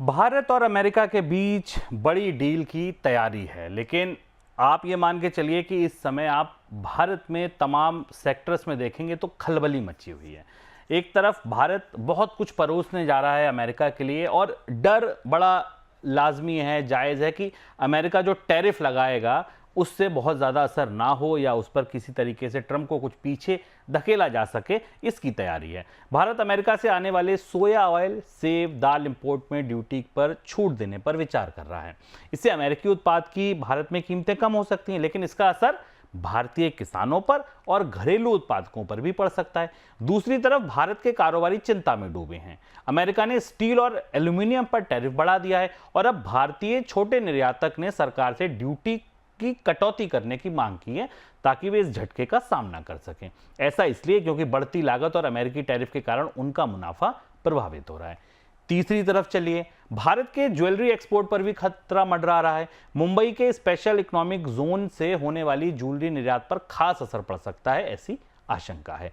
भारत और अमेरिका के बीच बड़ी डील की तैयारी है, लेकिन आप ये मान के चलिए कि इस समय आप भारत में तमाम सेक्टर्स में देखेंगे तो खलबली मची हुई है। एक तरफ भारत बहुत कुछ परोसने जा रहा है अमेरिका के लिए और डर बड़ा लाजमी है, जायज़ है कि अमेरिका जो टैरिफ लगाएगा उससे बहुत ज़्यादा असर ना हो या उस पर किसी तरीके से ट्रंप को कुछ पीछे धकेला जा सके, इसकी तैयारी है। भारत अमेरिका से आने वाले सोया ऑयल, सेब, दाल इंपोर्ट में ड्यूटी पर छूट देने पर विचार कर रहा है। इससे अमेरिकी उत्पाद की भारत में कीमतें कम हो सकती हैं, लेकिन इसका असर भारतीय किसानों पर और घरेलू उत्पादकों पर भी पड़ सकता है। दूसरी तरफ भारत के कारोबारी चिंता में डूबे हैं। अमेरिका ने स्टील और एल्यूमिनियम पर टैरिफ बढ़ा दिया है और अब भारतीय छोटे निर्यातक ने सरकार से ड्यूटी की कटौती करने की मांग की है ताकि वे इस झटके का सामना कर सकें। ऐसा इसलिए क्योंकि बढ़ती लागत और अमेरिकी टैरिफ के कारण उनका मुनाफा प्रभावित हो रहा है। तीसरी तरफ चलिए, भारत के ज्वेलरी एक्सपोर्ट पर भी खतरा मंडरा रहा है। मुंबई के स्पेशल इकोनॉमिक जोन से होने वाली ज्वेलरी निर्यात पर खास असर पड़ सकता है, ऐसी आशंका है।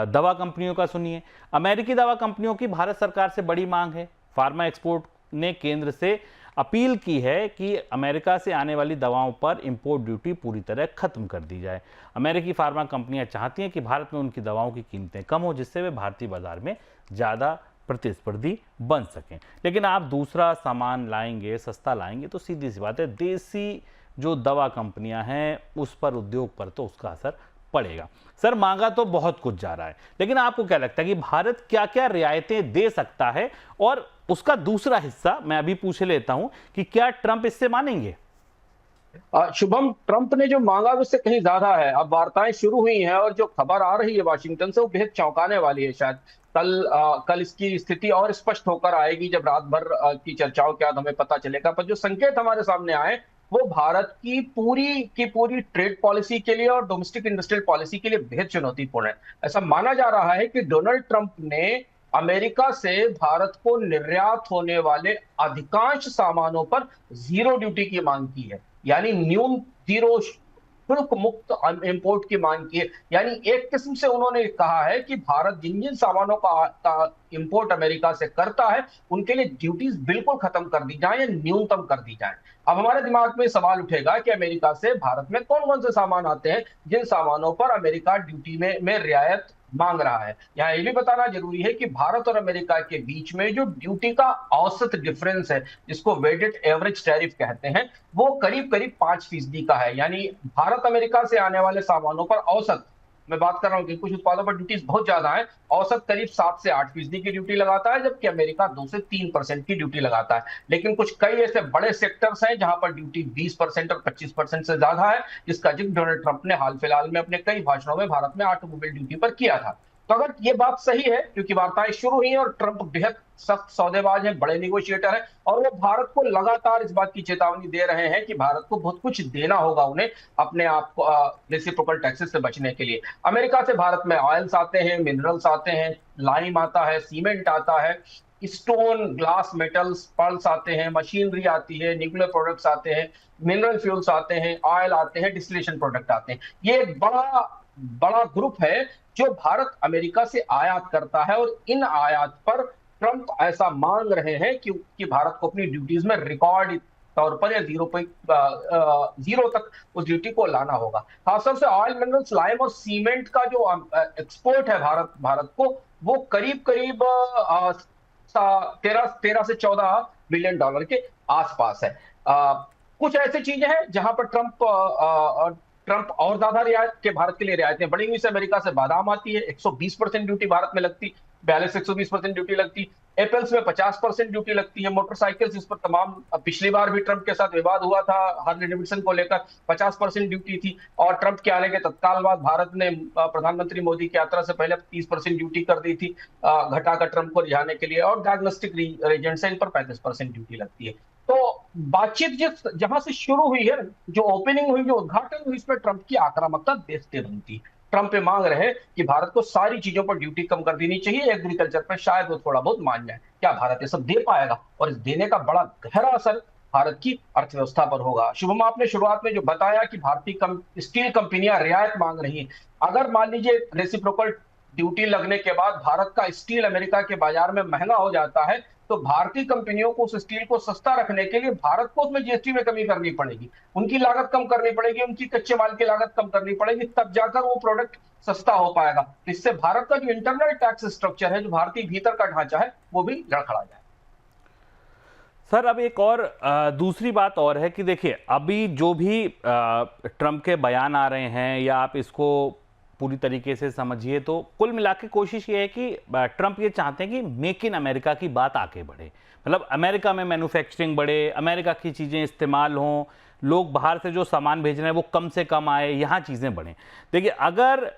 दवा कंपनियों का सुनिए, अमेरिकी दवा कंपनियों की भारत सरकार से बड़ी मांग है। फार्मा एक्सपोर्ट ने केंद्र से अपील की है कि अमेरिका से आने वाली दवाओं पर इंपोर्ट ड्यूटी पूरी तरह खत्म कर दी जाए। अमेरिकी फार्मा कंपनियां चाहती हैं कि भारत में उनकी दवाओं की कीमतें कम हो, जिससे वे भारतीय बाजार में ज़्यादा प्रतिस्पर्धी बन सकें। लेकिन आप दूसरा सामान लाएंगे, सस्ता लाएंगे, तो सीधी सी बात है, देसी जो दवा कंपनियां हैं उस पर, उद्योग पर तो उसका असर पड़ेगा। सर, मांगा तो बहुत कुछ जा रहा है, लेकिन आपको क्या लगता है कि भारत क्या क्या रियायतें दे सकता है? और उसका दूसरा हिस्सा मैं अभी पूछ लेता हूं कि क्या ट्रंप इससे मानेंगे? शुभम, ट्रंप ने जो मांगा उससे कहीं ज्यादा है। अब वार्ताएं शुरू हुई हैं और जो खबर आ रही है वाशिंगटन से वो बेहद चौंकाने वाली है। शायद कल इसकी स्थिति और स्पष्ट होकर आएगी जब रात भर की चर्चाओं के बाद हमें पता चलेगा। पर जो संकेत हमारे सामने आए वो भारत की पूरी ट्रेड पॉलिसी के लिए और डोमेस्टिक इंडस्ट्रियल पॉलिसी के लिए बेहद चुनौतीपूर्ण है। ऐसा माना जा रहा है कि डोनाल्ड ट्रंप ने अमेरिका से भारत को निर्यात होने वाले अधिकांश सामानों पर जीरो ड्यूटी की मांग की है, यानी न्यून जीरो शुल्क मुक्त इंपोर्ट की मांग की है। यानी एक किस्म से उन्होंने कहा है कि भारत जिन जिन सामानों का इंपोर्ट अमेरिका से करता है उनके लिए ड्यूटीज बिल्कुल खत्म कर दी जाए या न्यूनतम कर दी जाए। अब हमारे दिमाग में सवाल उठेगा कि अमेरिका से भारत में कौन कौन से सामान आते हैं जिन सामानों पर अमेरिका ड्यूटी में रियायत मांग रहा है। यहाँ ये भी बताना जरूरी है कि भारत और अमेरिका के बीच में जो ड्यूटी का औसत डिफरेंस है, जिसको वेटेड एवरेज टैरिफ कहते हैं, वो करीब करीब 5% का है। यानी भारत अमेरिका से आने वाले सामानों पर औसत, मैं बात कर रहा हूं कि कुछ उत्पादों पर ड्यूटीज बहुत ज्यादा है, औसत करीब 7 से 8% की ड्यूटी लगाता है, जबकि अमेरिका 2 से 3% की ड्यूटी लगाता है। लेकिन कुछ कई ऐसे बड़े सेक्टर्स हैं जहां पर ड्यूटी 20% और 25% से ज्यादा है, जिसका जिक्र डोनाल्ड ट्रंप ने हाल फिलहाल में अपने कई भाषणों में भारत में ऑटोमोबाइल ड्यूटी पर किया था। तो अगर ये बात सही है, क्योंकि वार्ताएं शुरू हुई हैं और ट्रंप बेहद सख्त सौदेबाज हैं, बड़े निगोशिएटर हैं, और वो भारत को लगातार इस बात की चेतावनी दे रहे हैं कि भारत को बहुत कुछ देना होगा उन्हें अपने आप को रेसिप्रोकल टैक्सेस से बचने के लिए। अमेरिका से भारत में ऑयल्स आते हैं, मिनरल्स आते हैं, लाइम आता है, सीमेंट आता है, स्टोन, ग्लास, मेटल्स, पर्ल्स आते हैं, मशीनरी आती है, न्यूक्लियर प्रोडक्ट्स आते हैं, मिनरल फ्यूल्स आते हैं, ऑयल आते हैं, डिस्टिलेशन प्रोडक्ट आते हैं। ये एक बड़ा बड़ा ग्रुप है जो भारत अमेरिका से आयात करता है, और इन आयात पर ट्रंप ऐसा मांग रहे हैं कि भारत को अपनी ड्यूटीज में रिकॉर्ड तौर पर या जीरो तक उस ड्यूटी को लाना होगा। खासतौर से ऑयल, मिनरल्स, लाइम और सीमेंट का जो एक्सपोर्ट है भारत को, वो करीब करीब 13 से 14 बिलियन डॉलर के आसपास है। कुछ ऐसी चीजें हैं जहां पर ट्रंप और ज्यादा रियायत के भारत के लिए रियायतें बढ़ी हुई से अमेरिका से बादाम आती है, 120% ड्यूटी भारत में लगती, 42-120% ड्यूटी लगती। एप्पल्स में 50% ड्यूटी लगती है। मोटरसाइकिल्स, जिस पर तमाम पिछली बार भी ट्रंप के साथ विवाद हुआ था हार्ले डेविडसन को लेकर, 50% ड्यूटी थी। और ट्रंप के आने के तत्काल बाद भारत ने प्रधानमंत्री मोदी की यात्रा से पहले 30% ड्यूटी कर दी थी, घटाकर ट्रंप को रिझाने के लिए। और डायग्नोस्टिक एजेंट्स इन पर 35% ड्यूटी लगती है। तो बातचीत जहां से शुरू हुई है, जो ओपनिंग हुई, जो उद्घाटन हुई, इसमें ट्रंप की आक्रामकता देखते बनती। ट्रंप पे मांग रहे कि भारत को सारी चीजों पर ड्यूटी कम कर देनी चाहिए, एग्रीकल्चर पर शायद वो थोड़ा बहुत मान जाए। क्या भारत ये सब दे पाएगा? और इस देने का बड़ा गहरा असर भारत की अर्थव्यवस्था पर होगा। शुभम, आपने शुरुआत में जो बताया कि भारतीय स्टील कंपनियां रियायत मांग रही हैं, अगर मान लीजिए रेसिप्रोकल ड्यूटी लगने के बाद भारत का स्टील अमेरिका के बाजार में महंगा हो जाता है, तो भारतीय कंपनियों को उस स्टील को सस्ता रखने के लिए भारत को उसमें जीएसटी में कमी करनी पड़ेगी, उनकी लागत कम करनी पड़ेगी, उनकी कच्चे माल की लागत कम करनी पड़ेगी, तब जाकर वो प्रोडक्ट सस्ता हो पाएगा। इससे भारत का जो इंटरनल टैक्स स्ट्रक्चर है, जो भारतीय भीतर का ढांचा है, वो भी लड़खड़ा जाए। सर अब एक और दूसरी बात और है कि देखिए अभी जो भी ट्रंप के बयान आ रहे हैं, या आप इसको पूरी तरीके से समझिए तो कुल मिला के कोशिश ये है कि ट्रंप ये चाहते हैं कि मेक इन अमेरिका की बात आगे बढ़े, मतलब अमेरिका में मैन्युफैक्चरिंग बढ़े, अमेरिका की चीज़ें इस्तेमाल हों, लोग बाहर से जो सामान भेज रहे हैं वो कम से कम आए, यहाँ चीज़ें बढ़ें। देखिए अगर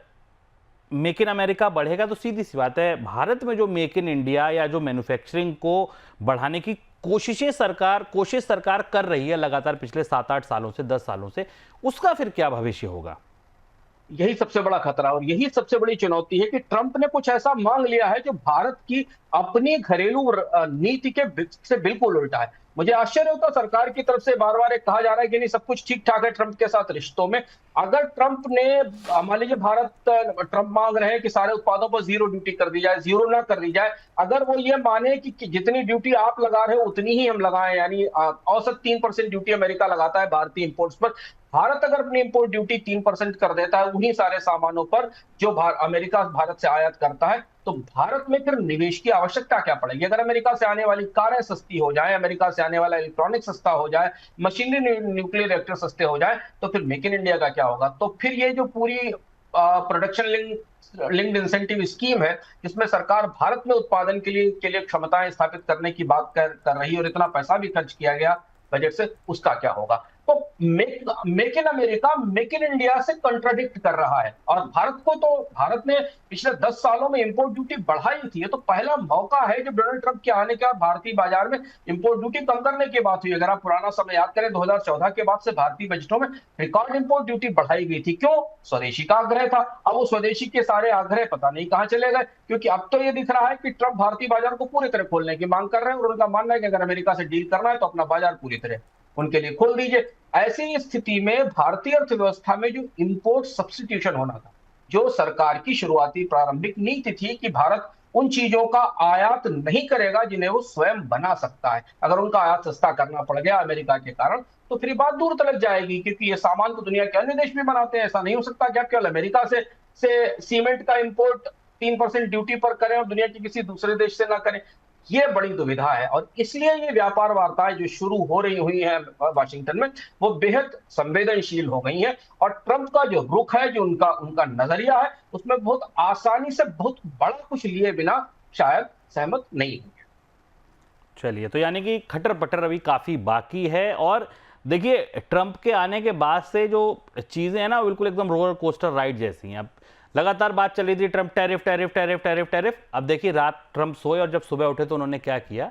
मेक इन अमेरिका बढ़ेगा तो सीधी सी बात है भारत में जो मेक इन इंडिया या जो मैन्युफैक्चरिंग को बढ़ाने की कोशिश सरकार कर रही है लगातार पिछले 7-8 सालों से, 10 सालों से, उसका फिर क्या भविष्य होगा? यही सबसे बड़ा खतरा और यही सबसे बड़ी चुनौती है कि ट्रंप ने कुछ ऐसा मांग लिया है जो भारत की अपनी घरेलू नीति के से बिल्कुल उल्टा है। मुझे आश्चर्य होता सरकार की तरफ से बार बार कहा जा रहा है कि नहीं सब कुछ ठीक ठाक है ट्रंप के साथ रिश्तों में। अगर ट्रंप ने मान लीजिए ट्रंप मांग रहे हैं कि सारे उत्पादों पर जीरो ड्यूटी कर दी जाए, जीरो ना कर दी जाए, अगर वो ये माने कि जितनी ड्यूटी आप लगा रहे हो उतनी ही हम लगाएं, यानी औसत 3% ड्यूटी अमेरिका लगाता है भारतीय इंपोर्ट्स पर, भारत अगर अपनी इंपोर्ट ड्यूटी 3% कर देता है उन्हीं सारे सामानों पर जो अमेरिका भारत से आयात करता है, तो भारत में फिर निवेश की आवश्यकता क्या पड़ेगी? अगर अमेरिका से आने वाली कारें सस्ती हो जाए, अमेरिका से आने वाला इलेक्ट्रॉनिक सस्ता हो जाए, मशीनरी न्यूक्लियर रिएक्टर सस्ते हो जाए, तो फिर मेक इन इंडिया का क्या होगा? तो फिर ये जो पूरी प्रोडक्शन लिंक्ड इंसेंटिव स्कीम है, जिसमें सरकार भारत में उत्पादन के लिए क्षमताएं स्थापित करने की बात कर रही है और इतना पैसा भी खर्च किया गया बजट से, उसका क्या होगा? तो make in America make in India से कंट्राडिक्ट कर रहा है। और भारत ने पिछले 10 सालों में इंपोर्ट ड्यूटी बढ़ाई थी। ये तो पहला मौका है जब डोनाल्ड ट्रंप के आने के बाद भारतीय बाजार में इंपोर्ट ड्यूटी कम करने की बात हुई। अगर आप पुराना समय याद करें 2014 के बाद से भारतीय बजटों में रिकॉर्ड इंपोर्ट ड्यूटी बढ़ाई गई थी। क्यों? स्वदेशी का आग्रह था। अब वो स्वदेशी के सारे आग्रह पता नहीं कहां चले गए, क्योंकि अब तो ये दिख रहा है कि ट्रंप भारतीय बाजार को पूरी तरह खोलने की मांग कर रहे हैं और उनका मानना है कि अगर अमेरिका से डील करना है तो अपना बाजार पूरी तरह उनके लिए खोल दीजिए। ऐसी स्थिति में भारतीय अर्थव्यवस्था में जो इंपोर्ट सब्स्टिट्यूशन होना था, जो सरकार की शुरुआती प्रारंभिक नीति थी कि भारत उन चीजों का आयात नहीं करेगा जिन्हें वो स्वयं बना सकता है, अगर उनका आयात सस्ता करना पड़ गया अमेरिका के कारण तो फिर बात दूर तलक जाएगी, क्योंकि ये सामान तो दुनिया के अन्य देश भी बनाते हैं। ऐसा नहीं हो सकता कि आप केवल अमेरिका से सीमेंट का इंपोर्ट 3% ड्यूटी पर करें और दुनिया के किसी दूसरे देश से ना करें। ये बड़ी दुविधा है और इसलिए ये व्यापार वार्ताएं जो शुरू हो रही हुई हैं वाशिंगटन में, वो बेहद संवेदनशील हो गई हैं और ट्रंप का जो रुख है, जो उनका नजरिया है, उसमें बहुत आसानी से बहुत बड़ा कुछ लिए बिना शायद सहमत नहीं होंगे। चलिए, तो यानी कि खटर पटर अभी काफी बाकी है। और देखिए ट्रंप के आने के बाद से जो चीजें हैं ना, बिल्कुल एकदम रोलर कोस्टर राइड जैसी हैं। अब लगातार बात चली थी Trump tariff tariff tariff tariff tariff. अब देखिए रात ट्रंप सोए और जब सुबह उठे तो उन्होंने क्या किया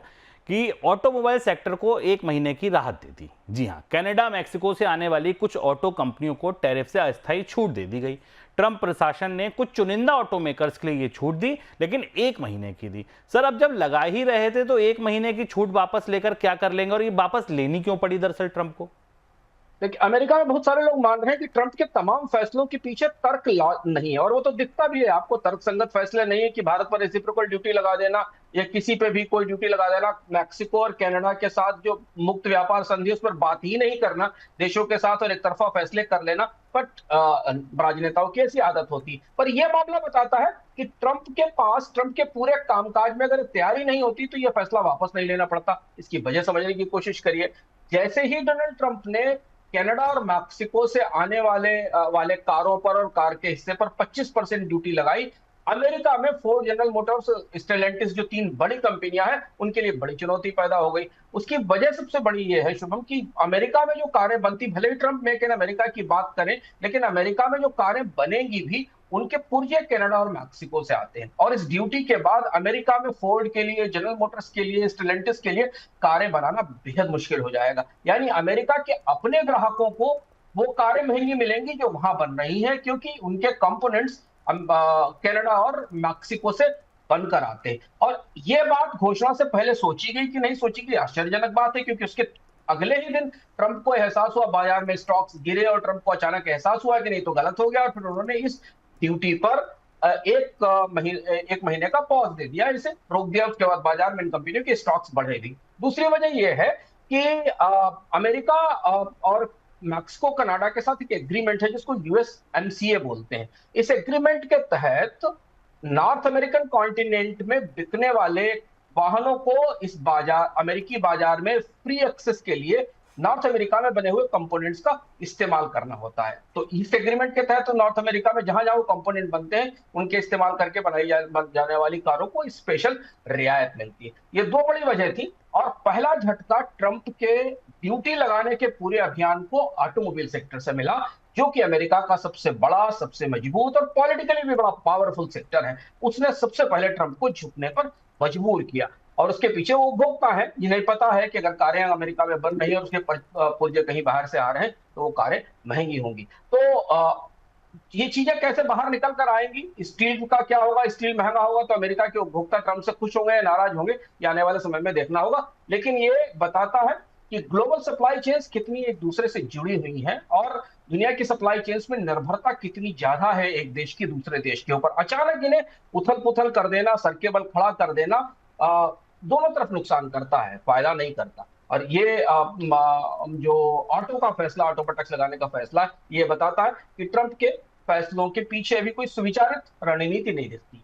कि ऑटोमोबाइल सेक्टर को 1 महीने की राहत दे दी। जी हाँ, कनाडा मैक्सिको से आने वाली कुछ ऑटो कंपनियों को टैरिफ से अस्थायी छूट दे दी गई। ट्रंप प्रशासन ने कुछ चुनिंदा ऑटो मेकर्स के लिए ये छूट दी, लेकिन 1 महीने की दी। सर अब जब लगा ही रहे थे तो 1 महीने की छूट वापस लेकर क्या कर लेंगे, और ये वापस लेनी क्यों पड़ी दरअसल ट्रंप को? देखिए, अमेरिका में बहुत सारे लोग मान रहे हैं कि ट्रंप के तमाम फैसलों के पीछे तर्क नहीं है, और वो तो दिखता भी है आपको। तर्कसंगत फैसले नहीं है कि भारत पर रेसिप्रोकल ड्यूटी लगा देना या किसी पे भी कोई ड्यूटी लगा देना, मैक्सिको और कनाडा के साथ जो मुक्त व्यापार संधि उस पर बात ही नहीं करना देशों के साथ और एक तरफा फैसले कर लेना, बट राजनेताओं की ऐसी आदत होती। पर यह मामला बताता है कि ट्रंप के पूरे कामकाज में अगर तैयारी नहीं होती तो यह फैसला वापस नहीं लेना पड़ता। इसकी वजह समझने की कोशिश करिए। जैसे ही डोनाल्ड ट्रंप ने कनाडा और मैक्सिको से आने वाले कारों पर और कार के हिस्से पर 25% ड्यूटी लगाई, अमेरिका में फोर्ड, जनरल मोटर्स, स्टेलेंटिस जो 3 बड़ी कंपनियां हैं, उनके लिए बड़ी चुनौती पैदा हो गई। उसकी वजह सबसे बड़ी यह है शुभम कि अमेरिका में जो कारें बनती, भले ही ट्रंप मेक इन अमेरिका की बात करें, लेकिन अमेरिका में जो कारें बनेंगी भी उनके पुर्जे कनाडा और मैक्सिको से आते हैं। और इस ड्यूटी के बाद अमेरिका में फोर्ड के लिए, जनरल मोटर्स के लिए, स्टेलेंटिस के लिए कारें बनाना बेहद मुश्किल हो जाएगा। यानी अमेरिका के अपने ग्राहकों को वो कारें महंगी मिलेंगी जो वहां बन रही हैं, क्योंकि उनके कंपोनेंट्स कनाडा और मैक्सिको से बनकर आते हैं। और ये बात घोषणा से पहले सोची गई कि नहीं सोची गई, आश्चर्यजनक बात है, क्योंकि उसके अगले ही दिन ट्रंप को एहसास हुआ, बाजार में स्टॉक्स गिरे और ट्रंप को अचानक एहसास हुआ कि नहीं तो गलत हो गया, और फिर उन्होंने इस ड्यूटी पर एक महीने का पॉज दे दिया, इसे रोक दिया। उसके बाद बाजार में इन कंपनियों की स्टॉक्स बढ़े थी। दूसरी वजह यह है कि अमेरिका और मैक्सिको कनाडा के साथ एक एग्रीमेंट है जिसको यूएसएमसीए बोलते हैं। इस एग्रीमेंट के तहत नॉर्थ अमेरिकन कॉन्टिनेंट में बिकने वाले वाहनों को इस बाजार, अमेरिकी बाजार में फ्री एक्सेस के लिए नॉर्थ अमेरिका में बने हुए कंपोनेंट्स का इस्तेमाल करना होता है। तो इस एग्रीमेंट के तहत तो नॉर्थ अमेरिका में जहां जहां कंपोनेंट बनते हैं उनके इस्तेमाल करके बन जाने वाली कारों को स्पेशल रियायत मिलती है। ये दो बड़ी वजह थी। और पहला झटका ट्रंप के ड्यूटी लगाने के पूरे अभियान को ऑटोमोबाइल सेक्टर से मिला, जो कि अमेरिका का सबसे बड़ा, सबसे मजबूत और पॉलिटिकली भी बड़ा पावरफुल सेक्टर है। उसने सबसे पहले ट्रंप को झुकने पर मजबूर किया। और उसके पीछे वो उपभोक्ता है जिन्हें पता है कि अगर कारें अमेरिका में बन रही है और उसके पुर्जे कहीं बाहर से आ रहे हैं तो वो कारें महंगी होंगी। तो ये चीजें कैसे बाहर निकल कर आएंगी, स्टील का क्या होगा, स्टील महंगा होगा तो अमेरिका के उपभोक्ता ट्रंप से खुश होंगे या नाराज होंगे, ये आने वाले समय में देखना होगा। लेकिन ये बताता है कि ग्लोबल सप्लाई चेन्स कितनी एक दूसरे से जुड़ी हुई हैं और दुनिया की सप्लाई चेन्स में निर्भरता कितनी ज्यादा है एक देश की दूसरे देश के ऊपर। अचानक इन्हें उथल पुथल कर देना, सर के बल खड़ा कर देना दोनों तरफ नुकसान करता है, फायदा नहीं करता। और ये जो ऑटो का फैसला, ऑटो पर टैक्स लगाने का फैसला, ये बताता है कि ट्रंप के फैसलों के पीछे अभी कोई सुविचारित रणनीति नहीं दिखती।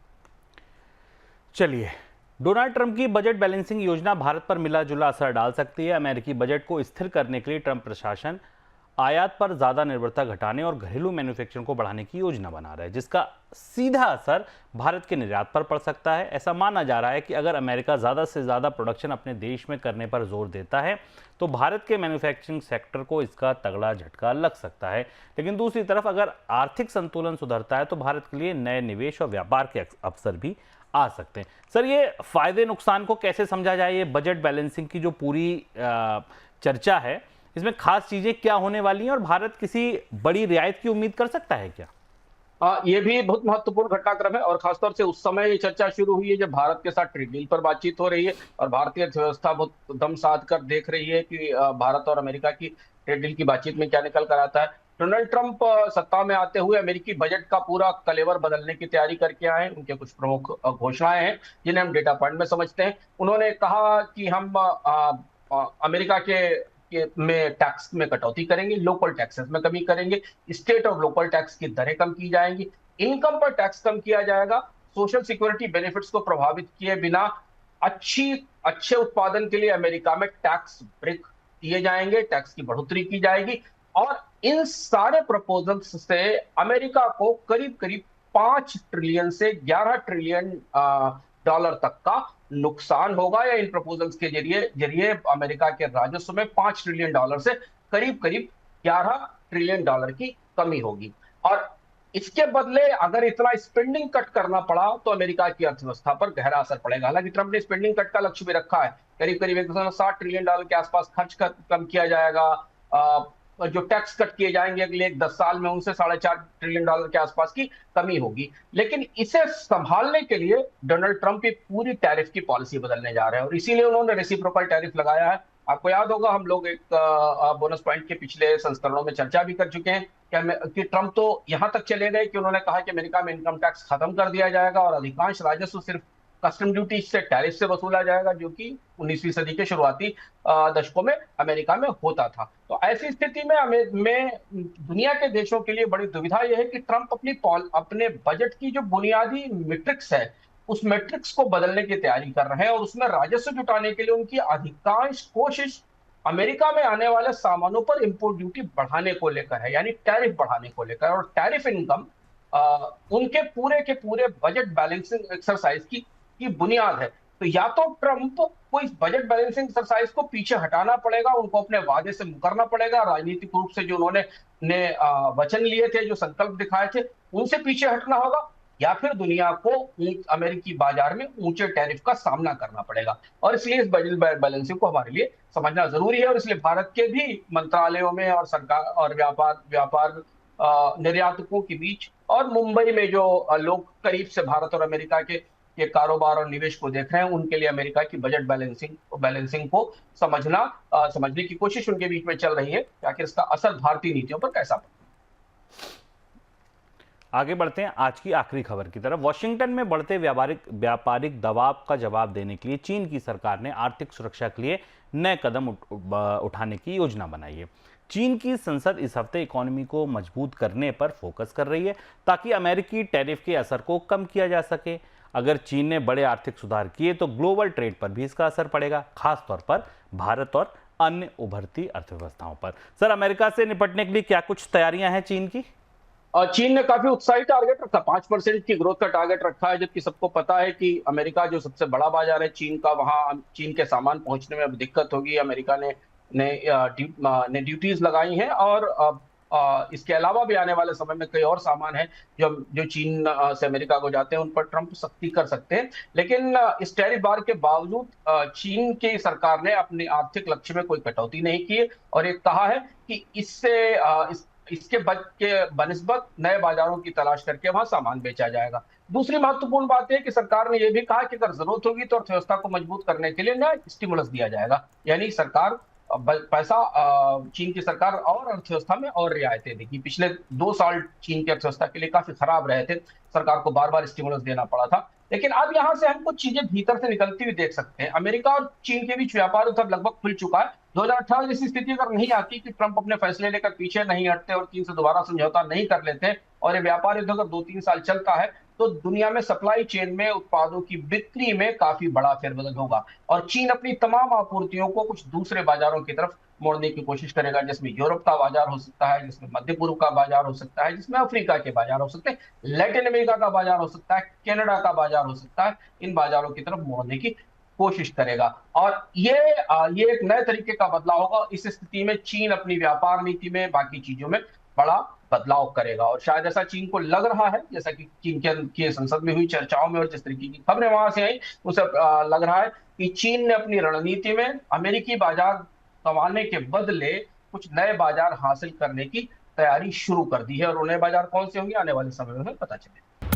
चलिए, डोनाल्ड ट्रंप की बजट बैलेंसिंग योजना भारत पर मिला जुला असर डाल सकती है। अमेरिकी बजट को स्थिर करने के लिए ट्रंप प्रशासन आयात पर ज्यादा निर्भरता घटाने और घरेलू मैन्युफैक्चरिंग को बढ़ाने की योजना बना रहा है, जिसका सीधा असर भारत के निर्यात पर पड़ सकता है। ऐसा माना जा रहा है कि अगर अमेरिका ज्यादा से ज्यादा प्रोडक्शन अपने देश में करने पर जोर देता है तो भारत के मैन्युफैक्चरिंग सेक्टर को इसका तगड़ा झटका लग सकता है। लेकिन दूसरी तरफ अगर आर्थिक संतुलन सुधरता है तो भारत के लिए नए निवेश और व्यापार के अवसर भी आ सकते हैं। सर, ये फायदे नुकसान को कैसे समझा जाए? ये बजट बैलेंसिंग की जो पूरी चर्चा है, इसमें खास चीजें क्या होने वाली हैं और भारत किसी बड़ी रियायत की उम्मीद कर सकता है क्या? ये भी बहुत महत्वपूर्ण घटनाक्रम है और खासतौर से उस समय ये चर्चा शुरू हुई है जब भारत के साथ ट्रेड डील पर बातचीत हो रही है और भारतीय अर्थव्यवस्था बहुत दम साध कर देख रही है कि भारत और अमेरिका की ट्रेड डील की बातचीत में क्या निकल कर आता है। डोनाल्ड ट्रंप सत्ता में आते हुए अमेरिकी बजट का पूरा कलेवर बदलने की तैयारी करके आए हैं। उनके कुछ प्रमुख घोषणाएं हैं जिन्हें हम डेटा पॉइंट में समझते हैं। उन्होंने कहा कि हम अमेरिका में टैक्स में कटौती करेंगे, लोकल टैक्सेस में कमी करेंगे, स्टेट और लोकल टैक्स की दरें कम की जाएंगी, इनकम पर टैक्स कम किया जाएगा, सोशल सिक्योरिटी बेनिफिट्स को प्रभावित किए बिना अच्छे उत्पादन के लिए अमेरिका में टैक्स ब्रेक दिए जाएंगे, टैक्स की बढ़ोतरी की जाएगी। और इन सारे प्रपोजल्स से अमेरिका को करीब करीब 5 ट्रिलियन से 11 ट्रिलियन डॉलर तक का नुकसान होगा, या इन प्रपोजल्स के जरिए अमेरिका के राजस्व में 5 ट्रिलियन डॉलर से करीब करीब 11 ट्रिलियन डॉलर की कमी होगी। और इसके बदले अगर इतना स्पेंडिंग कट करना पड़ा तो अमेरिका की अर्थव्यवस्था पर गहरा असर पड़ेगा। हालांकि ट्रंप ने स्पेंडिंग कट का लक्ष्य भी रखा है, करीब करीब 160 ट्रिलियन डॉलर के आसपास खर्च कम किया जाएगा। जो टैक्स कट किए जाएंगे अगले 10 साल में उनसे 4.5 ट्रिलियन डॉलर के आसपास की कमी होगी। लेकिन इसे संभालने के लिए डोनाल्ड ट्रंप एक पूरी टैरिफ की पॉलिसी बदलने जा रहे हैं और इसीलिए उन्होंने रेसिप्रोकल टैरिफ लगाया है। आपको याद होगा, हम लोग एक बोनस पॉइंट के पिछले संस्करणों में चर्चा भी कर चुके हैं कि ट्रंप तो यहां तक चले गए कि उन्होंने कहा कि अमेरिका में इनकम टैक्स खत्म कर दिया जाएगा और अधिकांश राजस्व सिर्फ कस्टम ड्यूटी से, टैरिफ से वसूला जाएगा, जो कि 19वीं सदी के शुरुआती दशकों में अमेरिका में होता था। तो ऐसी स्थिति में दुनिया के देशों के लिए बड़ी दुविधा यह है कि ट्रंप अपने बजट की जो बुनियादी मैट्रिक्स है उस मैट्रिक्स को बदलने की तैयारी कर रहे हैं और उसमें राजस्व जुटाने के लिए उनकी अधिकांश कोशिश अमेरिका में आने वाले सामानों पर इंपोर्ट ड्यूटी बढ़ाने को लेकर है, यानी टैरिफ बढ़ाने को लेकर। और टैरिफ इनकम उनके पूरे के पूरे बजट बैलेंसिंग एक्सरसाइज की बुनियाद है। तो या तो ट्रंप को इस बजट बैलेंसिंग एक्सरसाइज को पीछे हटाना पड़ेगा, उनको अपने वादे से मुकरना पड़ेगा, राजनीतिक रूप से जो उन्होंने वचन लिए थे, जो संकल्प दिखाए थे, उनसे पीछे हटना होगा, या फिर दुनिया को अमेरिकी बाजार में ऊंचे टैरिफ का सामना करना पड़ेगा। और इसलिए इस बजट बैलेंसिंग को हमारे लिए समझना जरूरी है और इसलिए भारत के भी मंत्रालयों में और सरकार और व्यापार निर्यातकों के बीच और मुंबई में जो लोग करीब से भारत और अमेरिका के कारोबार और निवेश को देख रहे हैं, उनके लिए अमेरिका की बजट बैलेंसिंग को समझने की कोशिश उनके बीच में चल रही है कि आखिर इसका असर भारतीय नीतियों पर कैसा पड़ता है। आगे बढ़ते हैं आज की आखिरी खबर की तरफ। वॉशिंगटन में बढ़ते व्यापारिक दबाव का जवाब देने के लिए चीन की सरकार ने आर्थिक सुरक्षा के लिए नए कदम उठाने की योजना बनाई है। चीन की संसद इस हफ्ते इकोनॉमी को मजबूत करने पर फोकस कर रही है ताकि अमेरिकी टैरिफ के असर को कम किया जा सके। अगर चीन ने बड़े आर्थिक सुधार किए तो ग्लोबल ट्रेड पर भी इसका असर पड़ेगा, खासतौर पर भारत और अन्य उभरती अर्थव्यवस्थाओं पर। सर, अमेरिका से निपटने के लिए क्या कुछ तैयारियां हैं चीन की? और चीन ने काफी उत्साही टारगेट रखा, 5% की ग्रोथ का टारगेट रखा है, जबकि सबको पता है कि अमेरिका जो सबसे बड़ा बाजार है चीन का, वहां चीन के सामान पहुंचने में अब दिक्कत होगी। अमेरिका ने ड्यूटीज लगाई हैं और इसके अलावा भी आने वाले समय में कई और सामान है जो जो चीन से अमेरिका को जाते हैं, उन पर ट्रंप सख्ती कर सकते हैं। लेकिन इस टैरिफ बार के बावजूद चीन की सरकार ने अपने आर्थिक लक्ष्य में कोई कटौती नहीं की और ये कहा है कि इसके बनिस्बत नए बाजारों की तलाश करके वहां सामान बेचा जाएगा। दूसरी महत्वपूर्ण बात है कि सरकार ने यह भी कहा कि अगर जरूरत होगी तो अर्थव्यवस्था को मजबूत करने के लिए नया स्टिमुलस दिया जाएगा, यानी सरकार पैसा चीन की सरकार और अर्थव्यवस्था में और रियायतें देगी। पिछले 2 साल चीन की अर्थव्यवस्था के लिए काफी खराब रहे थे, सरकार को बार बार स्टिमुलस देना पड़ा था। लेकिन अब यहां से हम कुछ चीजें भीतर से निकलती हुई देख सकते हैं। अमेरिका और चीन के बीच व्यापार उद्धव लगभग खुल चुका है। 2018 जैसी स्थिति अगर नहीं आती कि ट्रंप अपने फैसले लेकर पीछे नहीं हटते और चीन से दोबारा समझौता नहीं कर लेते और ये व्यापार युद्ध अगर 2-3 साल चलता है तो दुनिया में सप्लाई चेन में उत्पादों की बिक्री में काफी बड़ा फेरबदल होगा और चीन अपनी तमाम आपूर्तियों को कुछ दूसरे बाजारों की तरफ मोड़ने की कोशिश करेगा, जिसमें यूरोप का बाजार हो सकता है, जिसमें मध्य पूर्व का बाजार हो सकता है, जिसमें अफ्रीका के बाजार हो सकते हैं, लैटिन अमेरिका का बाजार हो सकता है, कनाडा का बाजार हो सकता है। इन बाजारों की तरफ मोड़ने की कोशिश करेगा और ये एक नए तरीके का बदलाव होगा। इस स्थिति में चीन अपनी व्यापार नीति में, बाकी चीजों में बड़ा बदलाव करेगा और शायद ऐसा चीन को लग रहा है, जैसा कि चीन की संसद में हुई चर्चाओं में और जिस तरीके की खबरें वहां से आई, उसे लग रहा है कि चीन ने अपनी रणनीति में अमेरिकी बाजार गंवाने के बदले कुछ नए बाजार हासिल करने की तैयारी शुरू कर दी है और वो नए बाजार कौन से होंगे आने वाले समय में पता चलेगा।